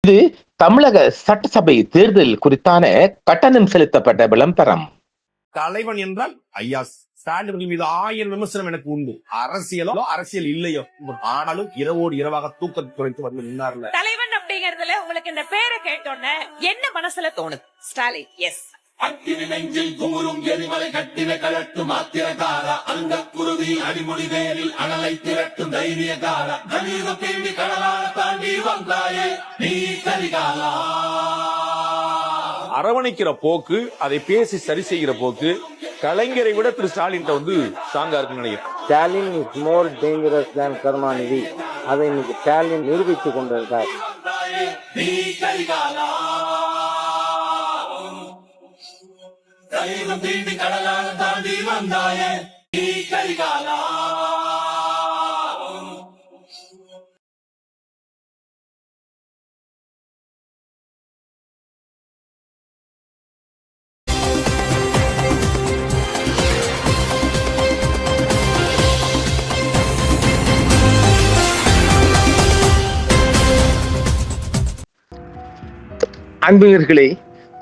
இது தமிழக சட்டசபை தேர்தல் குறித்தான கட்டணம் செலுத்தப்பட்ட விளம்பரம். தலைவன் என்றால் ஐயா ஸ்டாலின் மீது 1000 விமர்சனம் எனக்கு உண்டு. அரசியல் இல்லையோ, ஆனாலும் இரவோடு இரவாக தூக்கத்தை குறைத்து வந்து நின்னார்ல. தலைவன் அப்படிங்கறதுல உங்களுக்கு இந்த பேரை கேட்டோன்னே என்ன மனசுல தோணுது? ஸ்டாலின். எஸ். அக்கினி நெஞ்சில் குமுறும் எரிமலை கட்டின கலட்டும் ஆத்திரகாரா, அந்த குருதி அடிமுடி வேரில் அனலை திரட்டும் தைரியகாரா, கலியுகம் தேடி கடலால தாண்டி வந்தாயே நீ கரிகாலா. அரவணைக்கிற போக்கு, அதை பேசி சரி செய்கிற போக்கு கலைஞரை விட திரு ஸ்டாலின் வந்து ஸ்ட்ராங்கா இருக்குன்னு நினைக்கிறேன். ஸ்டாலின் இஸ் மோர் டேஞ்சரஸ் தேன் கருணாநிதி. அதை இன்னைக்கு ஸ்டாலின் நிரூபித்துக் கொண்டிருக்கார். நீ கரிகாலா, கலியுகம் தேடி கடலால தாண்டி வந்தாயே நீ கரிகாலா. அன்புகளே,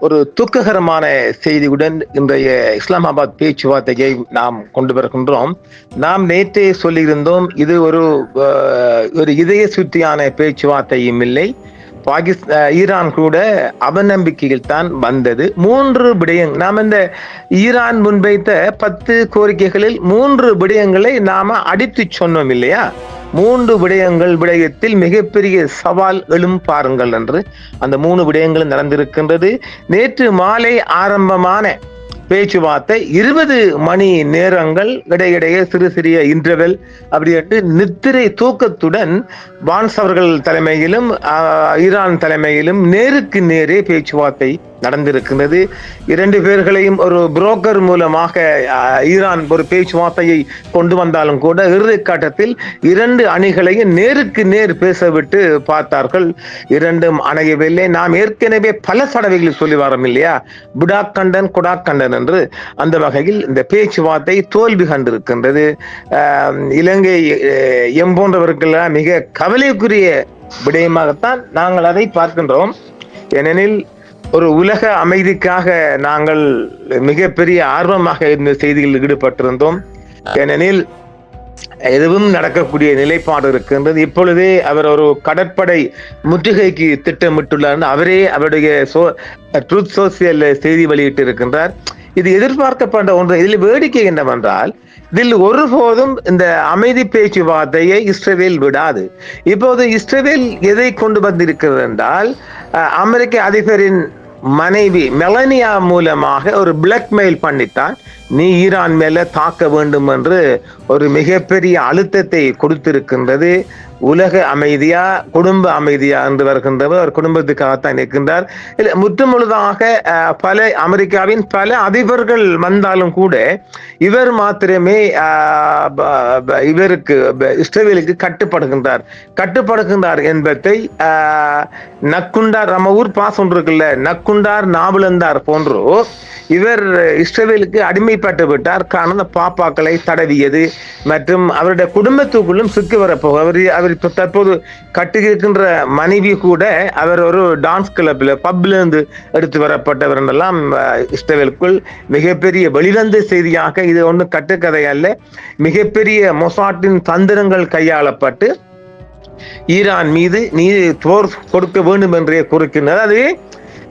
ஒரு துக்ககரமான செய்தியுடன் இன்றைய இஸ்லாமாபாத் பேச்சுவார்த்தையை நாம் கொண்டு வருகின்றோம். நாம் நேற்றே சொல்லியிருந்தோம், இது ஒரு இதய சுத்தியான பேச்சுவார்த்தையும் இல்லை. ஈரான் கூட அவநம்பிக்கையில் தான் வந்தது. 3 விடயங்கள், நாம் இந்த ஈரான் முன்வைத்த 10 கோரிக்கைகளில் 3 விடயங்களை நாம அடித்து சொன்னோம் இல்லையா? 3 விடயத்தில் மிகப்பெரிய சவால் எழும் பாருங்கள் என்று அந்த 3 விடயங்களும் நடந்திருக்கின்றது. நேற்று மாலை ஆரம்பமான பேச்சுவார்த்தை 20 மணி நேரங்கள், இடையிடையே சிறு சிறிய இன்டர்வெல் அப்படின்ட்டு நித்திரை தூக்கத்துடன் வான்ஸ் அவர்கள் தலைமையிலும் ஈரான் தலைமையிலும் நேருக்கு நேரே பேச்சுவார்த்தை நடந்திருக்கின்றது. 2 பேர்களையும் ஒரு புரோக்கர் மூலமாக ஈரான் ஒரு பேச்சுவார்த்தையை கொண்டு வந்தாலும் கூட இறுதி கட்டத்தில் 2 அணிகளையும் நேருக்கு நேர் பேசவிட்டு பார்த்தார்கள். 2ம் அணையவில்லை. நாம் ஏற்கனவே பல தடவைகளில் சொல்லி வரோம் இல்லையா, புடாக்கண்டன் கொடாக்கண்டன் என்று. அந்த வகையில் இந்த பேச்சுவார்த்தை தோல்வி கண்டிருக்கின்றது. இலங்கை போன்றவர்கள் மிக கவலைக்குரிய விடயமாகத்தான் நாங்கள் அதை பார்க்கின்றோம். ஏனெனில் ஒரு உலக அமைதிக்காக நாங்கள் மிகப்பெரிய ஆர்வமாக இந்த செய்திகளில் ஈடுபட்டிருந்தோம். ஏனெனில் எதுவும் நடக்கக்கூடிய நிலைப்பாடு இருக்கின்றது. இப்பொழுதே அவர் ஒரு கடற்படை முற்றுகைக்கு திட்டமிட்டுள்ளார். அவரே அவருடைய ட்ரூத் சோசியல் செய்தி வெளியிட்டு இருக்கின்றார். இது எதிர்பார்க்கப்பட்ட ஒன்று. இதில் வேடிக்கை என்னவென்றால், இதில் ஒருபோதும் இந்த அமைதி பேச்சுவார்த்தையை இஸ்ரேல் விடாது. இப்போது இஸ்ரேல் எதை கொண்டு வந்திருக்கிறது என்றால், அமெரிக்க அதிபரின் மனைவி மெலனியா மூலமாக ஒரு பிளாக்மெயில் பண்ணித்தான் நீ ஈரான் மேல தாக்க வேண்டும் என்று ஒரு மிகப்பெரிய அழுத்தத்தை கொடுத்திருக்கின்றது. உலக அமைதியா குடும்ப அமைதியா என்று வருகின்றவர் ஒரு குடும்பத்துக்காகத்தான் இருக்கின்றார். முற்றுமுழுதாக பல அமெரிக்காவின் பல அதிபர்கள் வந்தாலும் கூட இவர் மாத்திரமே இவருக்கு இஸ்ரேலுக்கு கட்டுப்படுகின்றார் என்பதை நக்குண்டார், நம்ம ஊர் பாஸ் ஒன்று இருக்குல்ல, நக்குண்டார் நாவலந்தார் போன்றோ இவர் இஸ்ரேலுக்கு அடிமைப்பட்டு விட்டார். காரணம் பாப்பாக்களை தடவியது மற்றும் அவருடைய குடும்பத்துக்குள்ளும் சிக்கி வரப்போக அவர் தற்போது கட்டியிருக்கின்ற மனைவி கூட அவர் ஒரு டான்ஸ் கிளப்ல பப்ல இருந்து எடுத்து வரப்பட்டவர் என்றெல்லாம் இஸ்ரேலுக்குள் மிகப்பெரிய வெளிவந்த செய்தியாக. இது ஒன்றும் கட்டுக்கதை அல்ல. மிகப்பெரிய மொசாட்டின் தந்திரங்கள் கையாளப்பட்டு ஈரான் மீது நீதி போர் கொடுக்க வேண்டும் என்றே குறிக்கின்றது. அது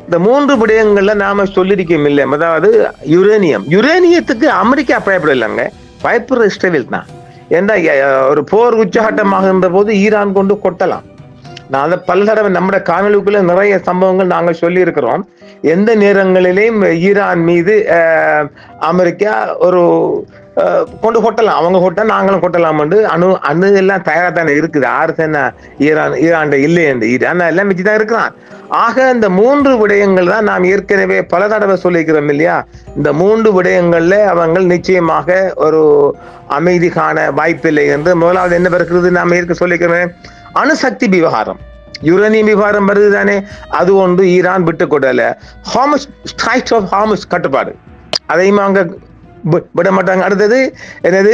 இந்த 3 விடயங்கள்ல நாம சொல்லிருக்கோம் இல்லை. அதாவது யுரேனியத்துக்கு அமெரிக்கா பயப்படலைங்க, பயப்படுற இஸ்ரேல் தான். ஏன்னா ஒரு போர் உச்சகட்டமாக இருந்த போது ஈரான் கொண்டு கொட்டலாம். நான் அதை பல தடவை நம்முடைய காணொலிக்குள்ள நிறைய சம்பவங்கள் நாங்கள் சொல்லி இருக்கிறோம். எந்த நேரங்களிலேயும் ஈரான் மீது அமெரிக்கா ஒரு கொண்டு கொட்டலாம், அவங்க கொட்ட நாங்களும் கொட்டலாம் என்று அணு எல்லாம் தயாரா தானே இருக்குது. ஆர்சன ஈரான் இல்லை என்று ஈரான் எல்லாம் வச்சுதான் இருக்கிறான். ஆக இந்த 3 விடயங்கள் தான் நாம் ஏற்கனவே பல தடவை சொல்லிக்கிறோம் இல்லையா. இந்த 3 விடயங்கள்ல அவங்க நிச்சயமாக ஒரு அமைதி காண வாய்ப்பில்லை என்று. முதலாவது என்ன இருக்கிறது, நாம் ஏற்க சொல்லிக்கிறோம், அணுசக்தி விவகாரம், யுரேனியம் விவகாரம் வருது தானே, அது ஒன்று ஈரான் விட்டு கொடல. ஹார்முஸ் கட்டுப்பாடு அதையும் அவங்க விட மாட்டாங்க. அடுத்தது என்னது,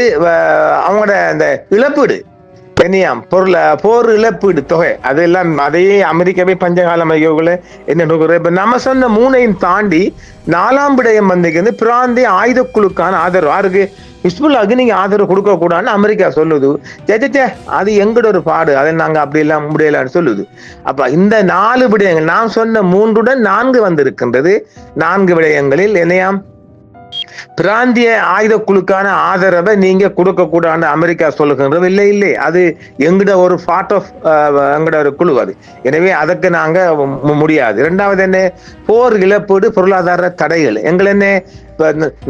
அவங்களோட அந்த இழப்பீடு போர் இழப்பீடு தொகை அதெல்லாம் அதையே அமெரிக்காவே பஞ்சகால மையோகளை என்ன நோக்குறது. இப்ப நம்ம சொன்ன 3ஐயும் தாண்டி 4ஆம் விடயம் வந்து பிராந்திய ஆயுத குழுக்கான ஆதரவு யாருக்கு ஹிஸ்புல்லாவுக்கு நீங்க ஆதரவு கொடுக்க கூடாதுன்னு அமெரிக்கா சொல்லுது. சே அது எங்கட ஒரு பாடு, அதை நாங்க அப்படி எல்லாம் முடியலான்னு சொல்லுது. அப்ப இந்த 4 விடயங்கள் நான் சொன்ன 3உடன் 4 வந்திருக்கின்றது. 4 விடயங்களில் என்னையாம் பிராந்திய ஆயுத குழுக்கான ஆதரவை நீங்க கொடுக்க கூடாது அமெரிக்கா சொல்லுகின்றது. இல்லை அது எங்கட ஒரு பார்ட் ஆஃப் எங்கட ஒரு குழு அது. எனவே அதற்கு நாங்க முடியாது. 2வது என்ன, போர் இழப்பீடு பொருளாதார தடைகள். எங்கள் என்ன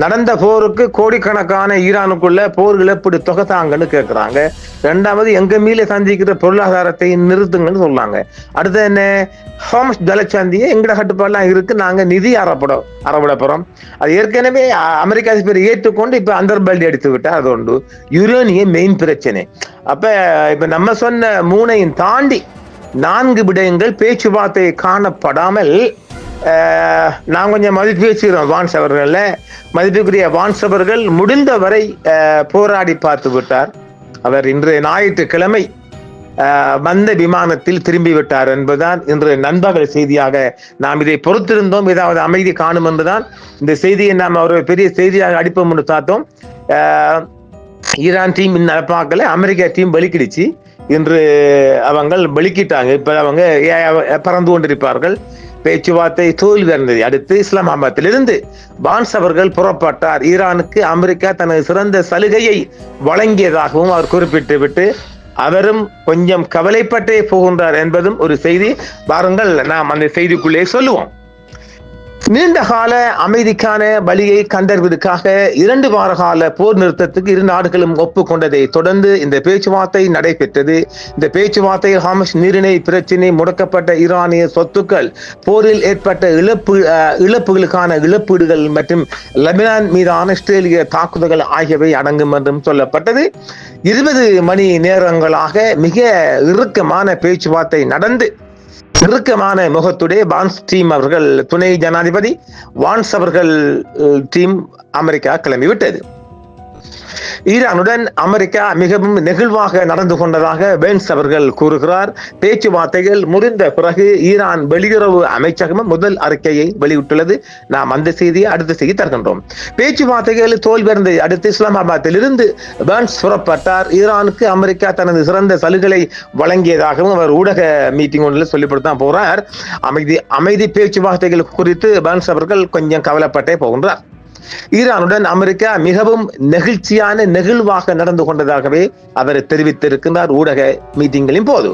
நடந்த போருக்கு கோடிக்கணக்கான ஈரானுக்குள்ள போர் இழப்பீடு தொகை தாங்கன்னு கேட்கிறாங்க. 2வது எங்க மீள சந்திக்கிற பொருளாதாரத்தை நிறுத்துங்கன்னு சொல்றாங்க. அடுத்து என்ன, ஹோமஸ் ஜலச்சந்தியை எங்கட கட்டுப்பாடுலாம் இருக்கு, நாங்க நிதி அறவிட போறோம். அது ஏற்கனவே அமெரிக்கா பேர் ஏற்றுக்கொண்டு இப்ப அந்தர்பல்டி அடித்து விட்டா. அது ஒன்று. யுரேனிய மெயின் பிரச்சனை. இப்ப நம்ம சொன்ன 3ஐயும் தாண்டி 4 விடயங்கள் பேச்சுவார்த்தை காணப்படாமல் நான் கொஞ்சம் மதிப்பு வச்சுக்கிறோம். வான்ஸ் அவர்கள மதிப்புக்குரிய வான்ஸ் அவர்கள் முடிந்தவரை போராடி பார்த்து விட்டார். அவர் இன்றைய ஞாயிற்றுக்கிழமை வந்த விமானத்தில் திரும்பி விட்டார் என்பதுதான் இன்று நண்பகல் செய்தியாக நாம் இதை பொறுத்திருந்தோம். ஏதாவது அமைதி காணும் என்றுதான் இந்த செய்தியை நாம் ஒரு பெரிய செய்தியாக அடிப்போம் என்று பார்த்தோம். ஈரான் டீம் இன்னும் பார்க்கல, அமெரிக்கா டீம் வெளிக்கிடுச்சு. இன்று அவங்க வெளிக்கிட்டாங்க. இப்ப அவங்க பறந்து கொண்டிருப்பார்கள். பேச்சுவார்த்தை தோல்வி அடைந்ததை அடுத்து இஸ்லாமாபாத்திலிருந்து பான்ஸ் அவர்கள் புறப்பட்டார். ஈரானுக்கு அமெரிக்கா தனது சிறந்த சலுகையை வழங்கியதாகவும் அவர் குறிப்பிட்டு விட்டு அவரும் கொஞ்சம் கவலைப்பட்டே போகின்றார் என்பதும் ஒரு செய்தி. வாருங்கள் நாம் அந்த செய்திக்குள்ளே சொல்லுவோம். நீண்ட கால அமைதிக்கான வழியை கண்டறிவதற்காக 2 வார கால போர் நிறுத்தத்துக்கு 2 நாடுகளும் ஒப்புக்கொண்டதை தொடர்ந்து இந்த பேச்சுவார்த்தை நடைபெற்றது. இந்த பேச்சுவார்த்தையில் ஹாமஸ் நீரிணை பிரச்சினை, முடக்கப்பட்ட ஈரானிய சொத்துக்கள், போரில் ஏற்பட்ட இழப்புகளுக்கான இழப்பீடுகள் மற்றும் லெபனான் மீதான இஸ்ரேலிய தாக்குதல்கள் ஆகியவை அடங்கும் என்றும் சொல்லப்பட்டது. 20 மணி நேரங்களாக மிக இறுக்கமான பேச்சுவார்த்தை நடந்து இறுக்கமான முகத்துடைய வான்ஸ் டீம் அவர்கள், துணை ஜனாதிபதி வான்ஸ் அவர்கள் டீம் அமெரிக்கா கிளம்பிவிட்டது. ஈரானுடன் அமெரிக்கா மிகவும் நெகிழ்வாக நடந்து கொண்டதாக வேன்ஸ் அவர்கள் கூறுகிறார். பேச்சுவார்த்தைகள் முடிந்த பிறகு ஈரான் வெளியுறவு அமைச்சகம் முதல் அறிக்கையை வெளியிட்டுள்ளது. நாம் அந்த செய்தியை அடுத்த செய்தி தருகின்றோம். பேச்சுவார்த்தைகள் தோல்வியடைந்ததை அடுத்து இஸ்லாமாபாத்தில் இருந்து வேன்ஸ் புறப்பட்டார். ஈரானுக்கு அமெரிக்கா தனது சிறந்த சலுகைகளை வழங்கியதாகவும் அவர் ஊடக மீட்டிங் ஒன்றில் சொல்லிவிட்டுதான் போறார். அமைதி பேச்சுவார்த்தைகள் குறித்து வேன்ஸ் அவர்கள் கொஞ்சம் கவலைப்பட்டே போகின்றார். ஈரானுடன் அமெரிக்கா மிகவும் நெகிழ்வாக நடந்து கொண்டதாகவே அவர் தெரிவித்திருக்கிறார் ஊடக மீட்டிங்களின் போது.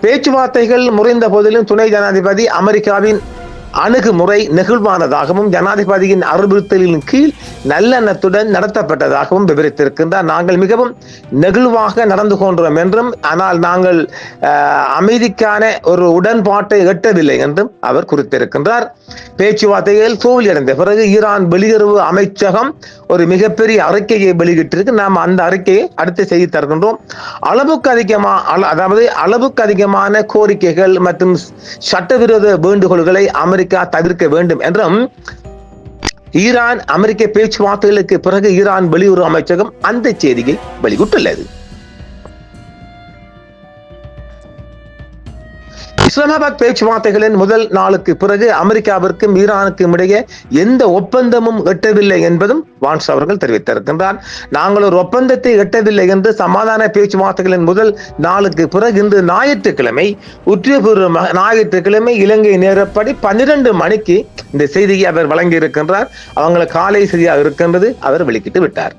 பேச்சுவார்த்தைகள் முறைந்த போதிலும் துணை ஜனாதிபதி அமெரிக்காவின் அணுகுமுறை நெகிழ்வானதாகவும் ஜனாதிபதியின் அறிவுறுத்தலின் கீழ் நல்லெண்ணத்துடன் நடத்தப்பட்டதாகவும் விவரித்திருக்கின்றார். நாங்கள் மிகவும் நெகிழ்வாக நடந்து கொண்டோம் என்றும், ஆனால் நாங்கள் அமைதிக்கான ஒரு உடன்பாட்டை எட்டவில்லை என்றும் அவர் குறித்திருக்கின்றார். பேச்சுவார்த்தைகள் தோல்வியடைந்த பிறகு ஈரான் வெளியுறவு அமைச்சகம் ஒரு மிகப்பெரிய அறிக்கையை வெளியிட்டிருக்கு. நாம் அந்த அறிக்கையை அடுத்து செய்து தருகின்றோம். அளவுக்கு அதிகமான கோரிக்கைகள் மற்றும் சட்டவிரோத வேண்டுகோள்களை அமெரிக்கா தவிர்க்க வேண்டும் என்றும் ஈரான் அமெரிக்க பேச்சுவார்த்தைகளுக்கு பிறகு ஈரான் வெளியுறவு அமைச்சகம் அந்த செய்தியை வெளியிட்டுள்ளது. இஸ்லாமாபாத் பேச்சுவார்த்தைகளின் முதல் நாளுக்கு பிறகு அமெரிக்காவிற்கும் ஈரானுக்கும் இடையே எந்த ஒப்பந்தமும் எட்டவில்லை என்பதும் வான்ஸ் அவர்கள் தெரிவித்திருக்கின்றார். நாங்கள் ஒரு ஒப்பந்தத்தை எட்டவில்லை என்று சமாதான பேச்சுவார்த்தைகளின் முதல் நாளுக்கு பிறகு இன்று ஞாயிற்றுக்கிழமை இலங்கை நேரப்படி 12 மணிக்கு இந்த செய்தியை அவர் வழங்கி இருக்கின்றார். அவங்களுக்கு காலை செய்தியாக இருக்கின்றது, அவர் வெளியிட்டு விட்டார்.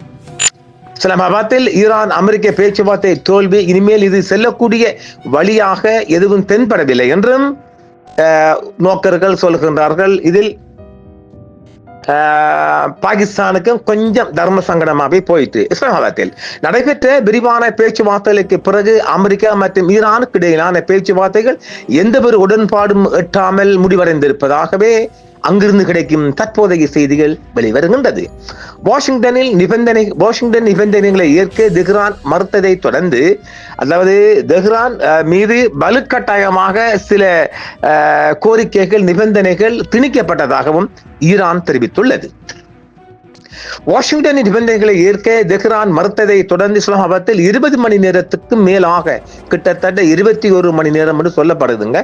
இஸ்லாமாபாத்தில் ஈரான் அமெரிக்க பேச்சுவார்த்தை தோல்வி, இனிமேல் இது செல்லக்கூடிய வழியாக எதுவும் தென்படவில்லை என்றும் நோக்கர்கள் சொல்கின்றார்கள். இதில் பாகிஸ்தானுக்கும் கொஞ்சம் தர்ம சங்கடமாகவே போயிட்டு. இஸ்லாமாபாத்தில் நடைபெற்ற விரிவான பேச்சுவார்த்தைகளுக்கு பிறகு அமெரிக்கா மற்றும் ஈரானுக்கு இடையிலான பேச்சுவார்த்தைகள் எந்த ஒரு உடன்பாடும் எட்டாமல் முடிவடைந்திருப்பதாகவே அங்கிருந்து கிடைக்கும் தற்போதைய செய்திகள் வெளிவருகின்றது. வாஷிங்டன் நிபந்தனைகளை ஏற்க தெஹ்ரான் மறுத்ததை தொடர்ந்து, அதாவது தெஹ்ரான் மீது வலுக்கட்டாயமாக சில கோரிக்கைகள் நிபந்தனைகள் திணிக்கப்பட்டதாகவும் ஈரான் தெரிவித்துள்ளது. வாஷிங்டனின் நிபந்தனைகளை ஏற்க தெஹ்ரான் மறுத்ததை தொடர்ந்து இஸ்லாமாபாத்தில் 20 மணி நேரத்துக்கு மேலாக, கிட்டத்தட்ட 21 மணி நேரம் என்று சொல்லப்படுதுங்க,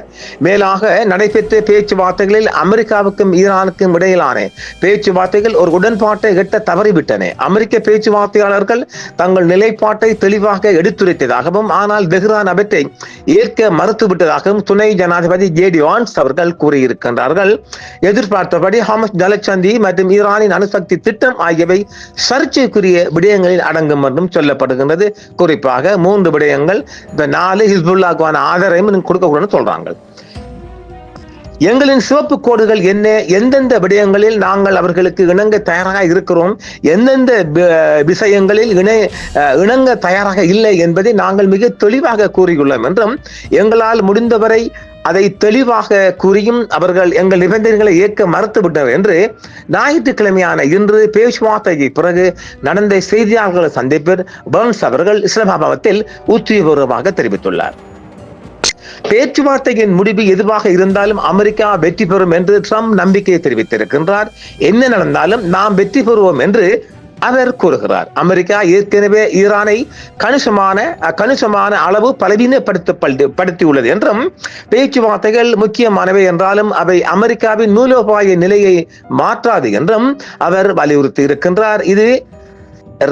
மேலாக நடைபெற்ற பேச்சுவார்த்தைகளில் அமெரிக்காவுக்கும் ஈரானுக்கும் இடையிலான பேச்சுவார்த்தைகள் ஒரு உடன்பாட்டை எட்ட தவறிவிட்டன. அமெரிக்க பேச்சுவார்த்தையாளர்கள் தங்கள் நிலைப்பாட்டை தெளிவாக எடுத்துரைத்ததாகவும், ஆனால் தெஹ்ரான் அவற்றை ஏற்க மறுத்துவிட்டதாகவும் துணை ஜனாதிபதி ஜேடி வான்ஸ் அவர்கள் கூறியிருக்கின்றார்கள். எதிர்பார்த்தபடி ஹமாஸ் ஜலசந்தி மற்றும் ஈரானின் அணுசக்தி திட்டம் ஆகியவை சர்ச்சைக்குரிய விடயங்களில் அடங்கும் என்றும் சொல்லப்படுகின்றது. குறிப்பாக 3 விடயங்கள், இந்த 4 ஹிஸ்புல்லாஹ்வான ஆதரவையும் கொடுக்கக்கூடாதுன்னு சொல்றாங்க. எங்களின் சிவப்பு கோடுகள் என்ன, எந்தெந்த விடயங்களில் நாங்கள் அவர்களுக்கு இணங்க தயாராக இருக்கிறோம், எந்தெந்த விஷயங்களில் இணங்க தயாராக இல்லை என்பதை நாங்கள் மிக தெளிவாக கூறியுள்ளோம் என்றும், எங்களால் முடிந்தவரை அதை தெளிவாக கூறியும் அவர்கள் எங்கள் நிபந்தனைகளை ஏற்க மறுத்துவிட்டனர் என்று ஞாயிற்றுக்கிழமையான இன்று பேச்சுவார்த்தைக்கு பிறகு நடந்த செய்தியாளர்கள் சந்திப்பில் பர்ன்ஸ் அவர்கள் இஸ்லாமாபாத்தில் உத்தியோகபூர்வமாக தெரிவித்துள்ளார். பேச்சுவார்த்தையின் முடிவு எதுவாக இருந்தாலும் அமெரிக்கா வெற்றி பெறும் என்று ட்ரம்ப் நம்பிக்கை தெரிவித்திருக்கின்றார். என்ன நடந்தாலும் நாம் வெற்றி பெறுவோம் என்று அவர் கூறுகிறார். அமெரிக்கா ஏற்கனவே ஈரானை கணிசமான அளவு பலவீனப்படுத்தியுள்ளது என்றும், பேச்சுவார்த்தைகள் முக்கியமானவை என்றாலும் அவை அமெரிக்காவின் மூலோபாய நிலையை மாற்றாது என்றும் அவர் வலியுறுத்தி இருக்கின்றார். இது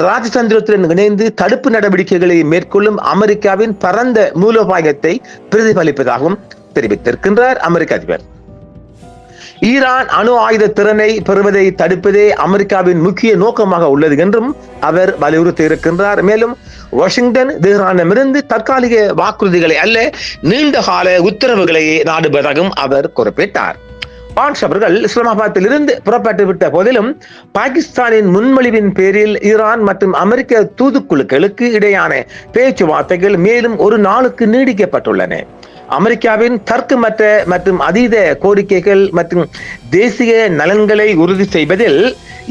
ராஜதந்திரத்துடன் இணைந்து தடுப்பு நடவடிக்கைகளை மேற்கொள்ளும் அமெரிக்காவின் பரந்த மூலோபாயத்தை பிரதிபலிப்பதாகவும் தெரிவித்திருக்கின்றார் அமெரிக்க அதிபர். ஈரான் அணு ஆயுத திறனை பெறுவதை தடுப்பதே அமெரிக்காவின் முக்கிய நோக்கமாக உள்ளது என்றும் அவர் வலியுறுத்தி இருக்கின்றார். மேலும் வாஷிங்டன் தெஹ்ரானிடமிருந்து தற்காலிக வாக்குறுதிகளை அல்ல, நீண்டகால உத்தரவுகளை நாடுவதாகவும் அவர் குறிப்பிட்டார். வான்ஸ் அவர்கள் இஸ்லாமாபாத்தில் இருந்து புறப்பட்டுவிட்ட போதிலும் பாகிஸ்தானின் முன்மொழிவின் பேரில் ஈரான் மற்றும் அமெரிக்க தூதுக்குழுக்களுக்கு இடையான பேச்சுவார்த்தைகள் மேலும் ஒரு நாளுக்கு நீடிக்கப்பட்டுள்ளன. அமெரிக்காவின் தர்க்கமற்ற மற்றும் அதீத கோரிக்கைகள் மற்றும் தேசிய நலன்களை உறுதி செய்வதில்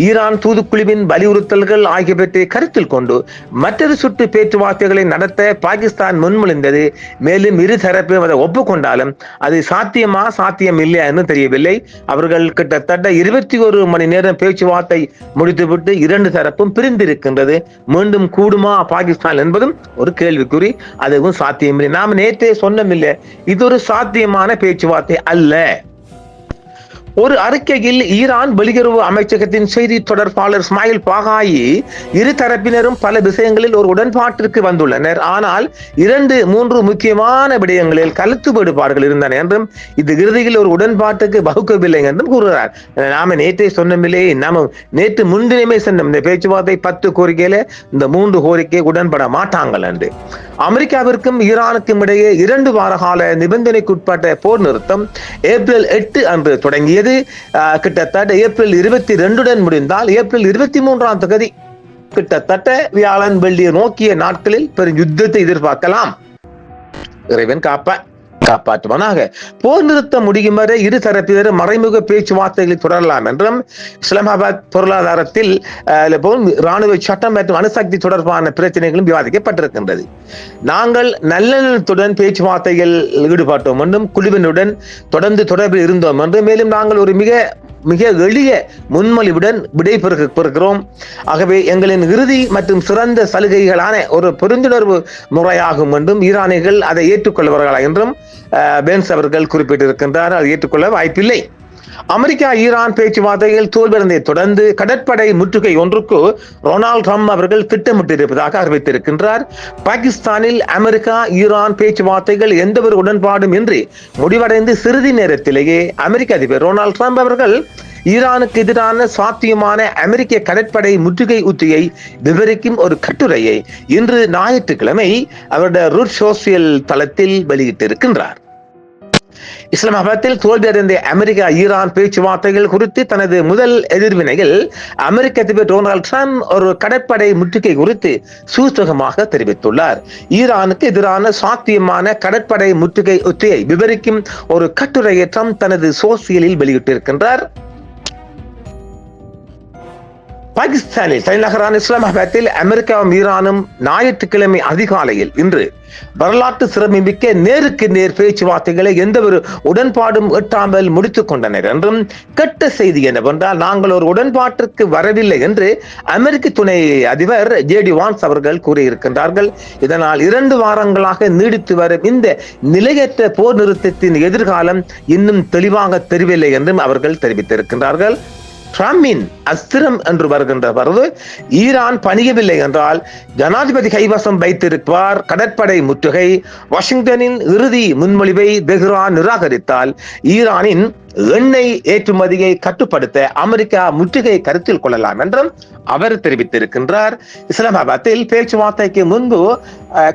ஈரான் தூதுக்குழுவின் வலியுறுத்தல்கள் ஆகியவற்றை கருத்தில் கொண்டு மற்றொரு சுற்று பேச்சுவார்த்தைகளை நடத்த பாகிஸ்தான் முன்மொழிந்தது. மேலும் இரு தரப்பும் அதை ஒப்புக்கொண்டாலும் அது சாத்தியம் இல்லையா என்று தெரியவில்லை. அவர்கள் கிட்டத்தட்ட 21 மணி நேரம் பேச்சுவார்த்தை முடித்துவிட்டு 2 தரப்பும் பிரிந்திருக்கின்றது. மீண்டும் கூடுமா பாகிஸ்தான் என்பதும் ஒரு கேள்விக்குறி. அதுவும் சாத்தியமில்லை. நாம் நேற்றே சொன்னமில்லை, இது ஒரு சாத்தியமான பேச்சுவார்த்தை அல்ல. ஒரு அறிக்கையில் ஈரான் வெளியுறவு அமைச்சகத்தின் செய்தி தொடர்பாளர் இஸ்மாயில் பாகாயி, இரு தரப்பினரும் பல விஷயங்களில் ஒரு உடன்பாட்டிற்கு வந்துள்ளனர், ஆனால் 2-3 முக்கியமான விடயங்களில் கருத்து வேறுபாடுகள் இருந்தன என்றும், இது இறுதியில் ஒரு உடன்பாட்டுக்கு வகுக்கவில்லை என்றும் கூறுகிறார். நாம நேற்றே சொன்னமில்லை, நாம நேற்று முன்தினமே சொன்னோம், இந்த பேச்சுவார்த்தை 10 கோரிக்கையில இந்த 3 கோரிக்கை உடன்பட மாட்டாங்கள் என்று. அமெரிக்காவிற்கும் ஈரானுக்கும் இடையே 2 வார கால நிபந்தனைக்குட்பட்ட போர் நிறுத்தம் ஏப்ரல் 8 அன்று தொடங்கியது. கிட்டத்தட்ட ஏப்ரல் 22 முடிந்தால் ஏப்ரல் 23ஆம் தேதி கிட்டத்தட்ட வியாழன் வெள்ளியை நோக்கிய நாட்களில் பெரும் யுத்தத்தை எதிர்பார்க்கலாம். இறைவன் காப்பாற்றுவானாக. போர் நிறுத்தம் முடியும் வரை இரு தரப்பினரும் மறைமுக பேச்சுவார்த்தைகளை தொடரலாம் என்றும், இஸ்லாமாபாத் பொருளாதாரத்தில் ராணுவ சட்டம் மற்றும் அணுசக்தி தொடர்பான பிரச்சனைகளும் விவாதிக்கப்பட்டிருக்கின்றது. நாங்கள் நல்லெண்ணத்துடன் பேச்சுவார்த்தைகள் ஈடுபட்டோம் என்றும், குழுவினுடன் தொடர்ந்து தொடர்பில் இருந்தோம் என்றும், மேலும் நாங்கள் ஒரு மிக எளிய முன்மொழிவுடன் விடைபெறுகிறோம். ஆகவே எங்களின் இறுதி மற்றும் சிறந்த சலுகைகளான ஒரு புரிந்துணர்வு முறையாகும் என்றும், ஈரானிகள் அதை ஏற்றுக்கொள்வார்களா என்றும் பென்ஸ் அவர்கள் குறிப்பிட்டிருக்கின்றார். அதை ஏற்றுக்கொள்ள வாய்ப்பில்லை. அமெரிக்கா ஈரான் பேச்சுவார்த்தைகள் தோல்வியடைந்ததை தொடர்ந்து கடற்படை முற்றுகை ஒன்றுக்கு டொனால்ட் ட்ரம்ப் அவர்கள் திட்டமிட்டிருப்பதாக அறிவித்திருக்கின்றார். பாகிஸ்தானில் அமெரிக்கா ஈரான் பேச்சுவார்த்தைகள் எந்த ஒரு உடன்பாடும் இன்றி முடிவடைந்து சிறிது நேரத்திலேயே அமெரிக்க அதிபர் டொனால்ட் ட்ரம்ப் அவர்கள் ஈரானுக்கு எதிரான சாத்தியமான அமெரிக்க கடற்படை முற்றுகை உத்தியை விவரிக்கும் ஒரு கட்டுரையை இன்று ஞாயிற்றுக்கிழமை அவருடைய ரூட் சோசியல் தளத்தில் வெளியிட்டிருக்கின்றார். இஸ்லாமாபாத்தில் தோல்வியடைந்த அமெரிக்கா ஈரான் பேச்சுவார்த்தைகள் குறித்து தனது முதல் எதிர்வினையில் அமெரிக்க அதிபர் டொனால்ட் ட்ரம்ப் ஒரு கடற்படை முற்றுகை குறித்து சூசகமாக தெரிவித்துள்ளார். ஈரானுக்கு எதிரான சாத்தியமான கடற்படை முற்றுகை உத்தியை விவரிக்கும் ஒரு கட்டுரையை ட்ரம்ப் தனது சோசியலில் வெளியிட்டிருக்கின்றார். பாகிஸ்தானில் தலைநகரான இஸ்லாமாபாத்தில் அமெரிக்காவும் ஈரானும் ஞாயிற்றுக்கிழமை அதிகாலையில் இன்று வரலாற்று சிறப்புமிக்க நேருக்கு நேர் பேச்சுவார்த்தைகளை எந்த ஒரு உடன்பாடும் எட்டாமல் முடித்துக் கொண்டனர் என்றும், கெட்ட செய்தி என்னவென்றால் நாங்கள் ஒரு உடன்பாட்டிற்கு வரவில்லை என்று அமெரிக்க துணை அதிபர் ஜேடி வான்ஸ் அவர்கள் கூறியிருக்கின்றார்கள். இதனால் 2 வாரங்களாக நீடித்து வரும் இந்த நிலையற்ற போர் நிறுத்தத்தின் எதிர்காலம் இன்னும் தெளிவாக தெரியவில்லை என்றும் அவர்கள் தெரிவித்திருக்கின்றார்கள். ட்ரம்பின் அஸ்திரம் என்று வருகின்ற பொழுது ஈரான் பணியவில்லை என்றால் ஜனாதிபதி கைவசம் வைத்திருப்பார் கடற்படை முற்றுகை. வாஷிங்டனின் இறுதி முன்மொழிவை தெஹ்ரான் நிராகரித்தால் ஈரானின் எண்ணெய் ஏற்றுமதியை கட்டுப்படுத்த அமெரிக்கா முற்றுகை கருத்தில் கொள்ளலாம் என்றும் அவர் தெரிவித்திருக்கின்றார். இஸ்லாமாபாத்தில் பேச்சுவார்த்தைக்கு முன்பு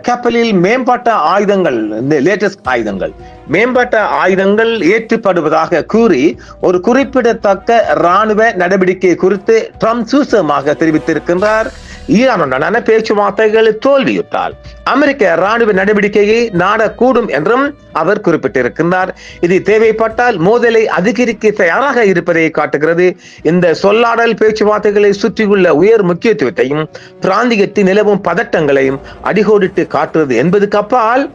கப்பலில் மேம்பட்ட ஆயுதங்கள், லேட்டஸ்ட் ஆயுதங்கள், மேம்பட்ட ஆயுதங்கள் ஏற்றப்படுவதாக கூறி ஒரு குறிப்பிடத்தக்க ராணுவ நடவடிக்கை குறித்து ட்ரம்ப் சூசகமாக தெரிவித்திருக்கின்றார். ஈரானுடனான பேச்சுவார்த்தைகள் தோல்வியுற்றால் அமெரிக்க ராணுவ நடவடிக்கையை நாடக்கூடும் என்றும் அவர் குறிப்பிட்டிருக்கின்றார். இது தேவைப்பட்டால் மோதலை அதிகரிக்க தயாராக இருப்பதை காட்டுகிறது. இந்த சொல்லாடல் பேச்சுவார்த்தைகளை சுற்றியுள்ள உயர் முக்கியத்துவத்தையும் பிராந்தியத்தில் நிலவும் பதட்டங்களையும் அடிகோடிட்டு காட்டுவது என்பதுக்கு அப்பால்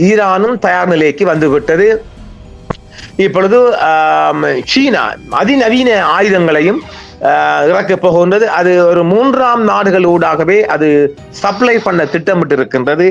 ஈரானும் தயார் நிலைக்கு வந்துவிட்டது. இப்பொழுது சீனா அதிநவீன ஆயுதங்களையும் இறக்க போகின்றது. அது ஒரு 3ஆம் நாடுகள் ஊடாகவே அது சப்ளை பண்ண திட்டமிட்டு இருக்கின்றது.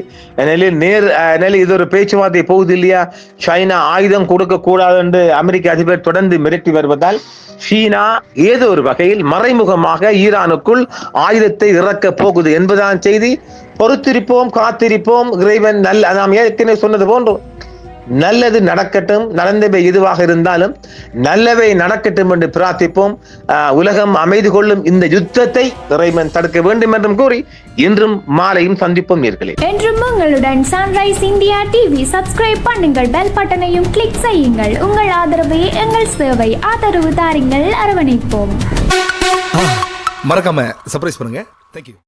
இது ஒரு பேச்சுவார்த்தை போகுது இல்லையா? சைனா ஆயுதம் கொடுக்க கூடாது என்று அமெரிக்க அதிபர் தொடர்ந்து மிரட்டி வருவதால் சீனா ஏதோ ஒரு வகையில் மறைமுகமாக ஈரானுக்குள் ஆயுதத்தை இறக்க போகுது என்பதான் செய்தி. பொறுத்திருப்போம், காத்திருப்போம். இறைவன் நாம் ஏற்கனவே சொன்னது போன்று நல்லது நடக்கட்டும். நடந்தவை எதுவாக இருந்தாலும் நல்லவை நடக்கட்டும் என்று பிரார்த்திப்போம். உலகம் அமைதி கொள்ளும் இந்த யுத்தத்தை இறைவன் தடுக்க வேண்டும் என்றும் கூறி இன்றும் மாலையும் சந்திப்போம் நேர்களே. என்றும் உங்களுடன் சன்ரைஸ் இந்தியா டிவி. சப்ஸ்கிரைப் பண்ணுங்கள், பெல் பட்டனையும் கிளிக் செய்யுங்கள். உங்கள் ஆதரவே எங்கள் சேவை. ஆதரவு தாருங்கள், அரவணைப்போம். மறக்காம சர்ப்ரைஸ் பண்ணுங்க. தேங்க்யூ.